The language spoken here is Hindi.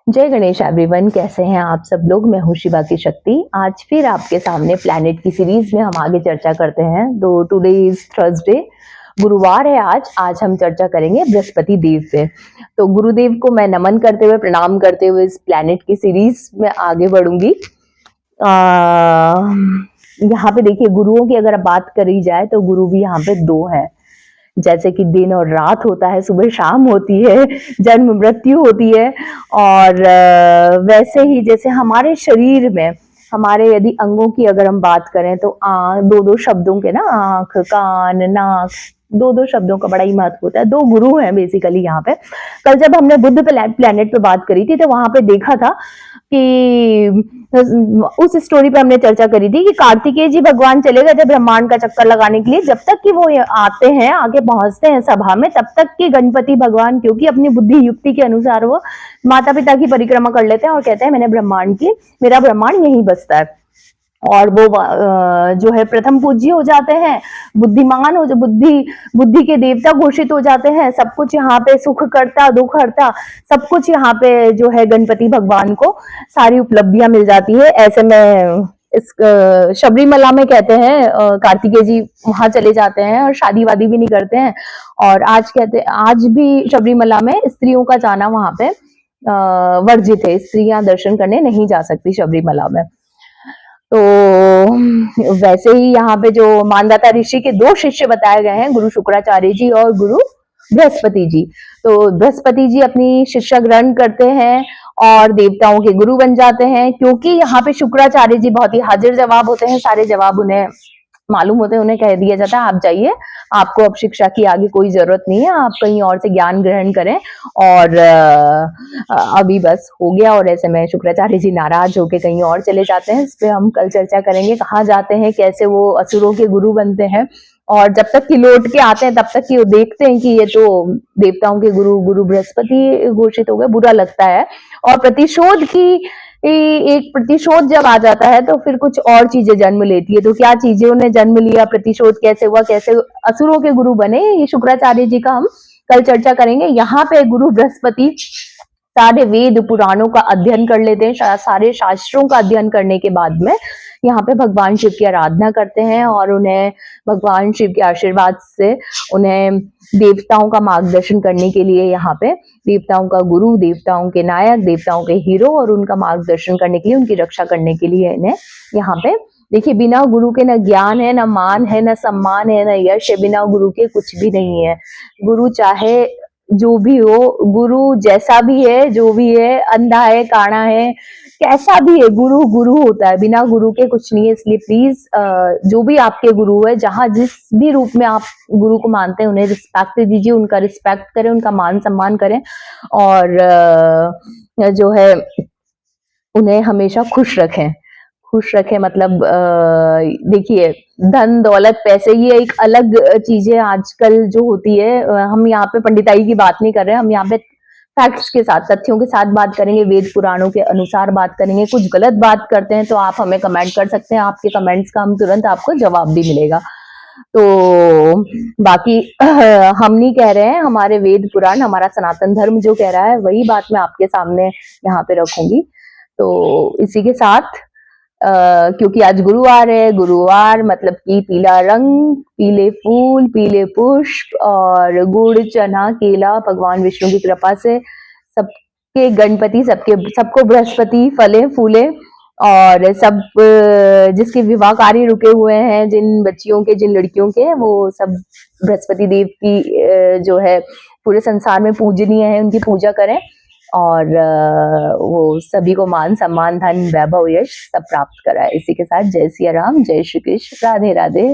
जय गणेश एवरीवन, कैसे हैं आप सब लोग। मैं हूं शिवा की शक्ति। आज फिर आपके सामने प्लैनेट की सीरीज में हम आगे चर्चा करते हैं। टुडे इज थर्सडे, गुरुवार है आज हम चर्चा करेंगे बृहस्पति देव पे। तो गुरुदेव को मैं नमन करते हुए, प्रणाम करते हुए इस प्लैनेट की सीरीज में आगे बढ़ूंगी। यहाँ पे देखिए, गुरुओं की अगर बात करी जाए तो गुरु भी यहाँ पे दो हैं। जैसे कि दिन और रात होता है, सुबह शाम होती है, जन्म मृत्यु होती है। और वैसे ही जैसे हमारे शरीर में हमारे यदि अंगों की अगर हम बात करें तो दो दो शब्दों के ना, आंख, कान, नाक, दो दो शब्दों का बड़ा ही महत्व होता है। दो गुरु हैं बेसिकली यहाँ पे। कल जब हमने बुद्ध प्लैनेट पे बात करी थी तो वहां पे देखा था कि उस स्टोरी पे हमने चर्चा करी थी कि कार्तिकेय जी भगवान चले गए थे ब्रह्मांड का चक्कर लगाने के लिए। जब तक कि वो आते हैं, आगे पहुंचते हैं सभा में, तब तक कि गणपति भगवान, क्योंकि अपनी बुद्धि युक्ति के अनुसार वो माता पिता की परिक्रमा कर लेते हैं और कहते हैं मैंने ब्रह्मांड की, मेरा ब्रह्मांड यहीं बसता है। और वो जो है प्रथम पूज्य हो जाते हैं, बुद्धिमान हो, जो बुद्धि के देवता घोषित हो जाते हैं। सब कुछ यहाँ पे सुख करता, दुख हरता, सब कुछ यहाँ पे जो है गणपति भगवान को सारी उपलब्धियां मिल जाती है। ऐसे में इस शबरीमला में कहते हैं कार्तिकेय जी वहां चले जाते हैं और शादी वादी भी नहीं करते हैं। और आज कहते हैं, आज भी शबरीमला में स्त्रियों का जाना वहां पे वर्जित है। स्त्रियां दर्शन करने नहीं जा सकती शबरीमला में। तो वैसे ही यहाँ पे जो मानदाता ऋषि के दो शिष्य बताए गए हैं, गुरु शुक्राचार्य जी और गुरु बृहस्पति जी। तो बृहस्पति जी अपनी शिक्षा ग्रहण करते हैं और देवताओं के गुरु बन जाते हैं, क्योंकि यहाँ पे शुक्राचार्य जी बहुत ही हाजिर जवाब होते हैं। सारे जवाब उन्हें मालूम होते हैं, उन्हें कह दिया जाता है आप जाइए, आपको अब शिक्षा की आगे कोई जरूरत नहीं है, आप कहीं और से ज्ञान ग्रहण करें। और अभी बस हो गया। और ऐसे में शुक्राचार्य जी नाराज होकर कहीं और चले जाते हैं। इस पे हम कल चर्चा करेंगे, कहाँ जाते हैं, कैसे वो असुरों के गुरु बनते हैं। और जब तक कि लौट के आते हैं तब तक कि वो देखते हैं कि ये तो देवताओं के गुरु बृहस्पति घोषित हो गए, बुरा लगता है। और प्रतिशोध की एक प्रतिशोध जब आ जाता है तो फिर कुछ और चीजें जन्म लेती है। तो क्या चीजें उन्हें जन्म लिया, प्रतिशोध कैसे हुआ, कैसे असुरों के गुरु बने, ये शुक्राचार्य जी का हम कल चर्चा करेंगे। यहाँ पे गुरु बृहस्पति सारे वेद पुराणों का अध्ययन कर लेते हैं, सारे शास्त्रों का अध्ययन करने के बाद में यहाँ पे भगवान शिव की आराधना करते हैं और उन्हें भगवान शिव के आशीर्वाद से उन्हें देवताओं का मार्गदर्शन करने के लिए, यहाँ पे देवताओं का गुरु, देवताओं के नायक, देवताओं के हीरो, और उनका मार्गदर्शन करने के लिए, उनकी रक्षा करने के लिए इन्हें यहाँ पे देखिए, बिना गुरु के न ज्ञान है, न मान है, न सम्मान है, न यश है। बिना गुरु के कुछ भी नहीं है। गुरु चाहे जो भी हो, गुरु जैसा भी है, जो भी है, अंधा है, काना है, कैसा भी है, गुरु गुरु होता है। बिना गुरु के कुछ नहीं है। इसलिए प्लीज जो भी आपके गुरु है, जहां जिस भी रूप में आप गुरु को मानते हैं, उन्हें रिस्पेक्ट दीजिए, उनका रिस्पेक्ट करें, उनका मान सम्मान करें। और जो है उन्हें हमेशा खुश रखें। मतलब देखिए, धन दौलत पैसे ये एक अलग चीज है आजकल जो होती है। हम यहाँ पे पंडिताई की बात नहीं कर रहे हैं, हम यहाँ पे फैक्ट्स के साथ, तथ्यों के साथ बात करेंगे, वेद पुराणों के अनुसार बात करेंगे। कुछ गलत बात करते हैं तो आप हमें कमेंट कर सकते हैं, आपके कमेंट्स का हम तुरंत आपको जवाब भी मिलेगा। तो बाकी हम नहीं कह रहे हैं, हमारे वेद पुराण, हमारा सनातन धर्म जो कह रहा है वही बात मैं आपके सामने यहाँ पे रखूंगी। तो इसी के साथ क्योंकि आज गुरुवार है, गुरुवार मतलब कि पीला रंग, पीले फूल, पीले पुष्प और गुड़, चना, केला, भगवान विष्णु की कृपा से सबके गणपति, सबको बृहस्पति फले फूले। और सब जिसके विवाह कार्य रुके हुए हैं, जिन बच्चियों के, जिन लड़कियों के, वो सब बृहस्पति देव की जो है पूरे संसार में पूजनीय है, उनकी पूजा करें। और वो सभी को मान सम्मान, धन, वैभव, यश सब प्राप्त कराए। इसी के साथ जय सिया राम, जय श्री कृष्ण, राधे राधे।